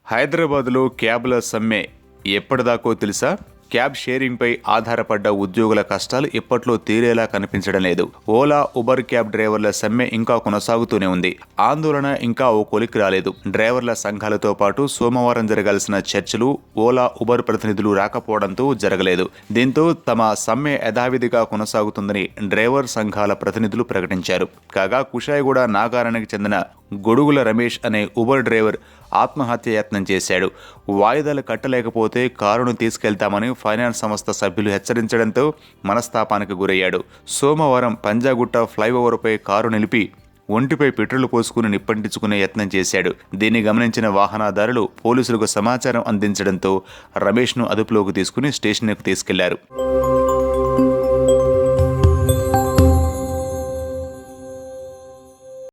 హైదరాబాద్లో క్యాబ్ల సమ్మె ఎప్పటిదాకో తెలుసా? క్యాబ్ షేరింగ్పై ఆధారపడ్డ ఉద్యోగుల కష్టాలు ఇప్పట్లో తీరేలా కనిపించడం లేదు. ఓలా, ఉబర్ క్యాబ్ డ్రైవర్ల సమ్మె ఇంకా కొనసాగుతూనే ఉంది. ఆందోళన ఇంకా ఓ కొలిక్కి రాలేదు. డ్రైవర్ల సంఘాలతో పాటు సోమవారం జరగాల్సిన చర్చలు ఓలా, ఉబర్ ప్రతినిధులు రాకపోవడంతో జరగలేదు. దీంతో తమ సమ్మె యథావిధిగా కొనసాగుతుందని డ్రైవర్ సంఘాల ప్రతినిధులు ప్రకటించారు. కాగా కుషాయిగూడ నాగారానికి చెందిన గొడుగుల రమేష్ అనే ఉబర్ డ్రైవర్ ఆత్మహత్య యత్నం చేశాడు. వాయిదాలు కట్టలేకపోతే కారును తీసుకెళ్తామని ఫైనాన్స్ సంస్థ సభ్యులు హెచ్చరించడంతో మనస్తాపానికి గురయ్యాడు. సోమవారం పంజాగుట్ట ఫ్లైఓవర్పై కారు నిలిపి ఒంటిపై పెట్రోల్ పోసుకుని నిప్పంటించుకునే యత్నం చేశాడు. దీన్ని గమనించిన వాహనదారులు పోలీసులకు సమాచారం అందించడంతో రమేష్ను అదుపులోకి తీసుకుని స్టేషన్కు తీసుకెళ్లారు.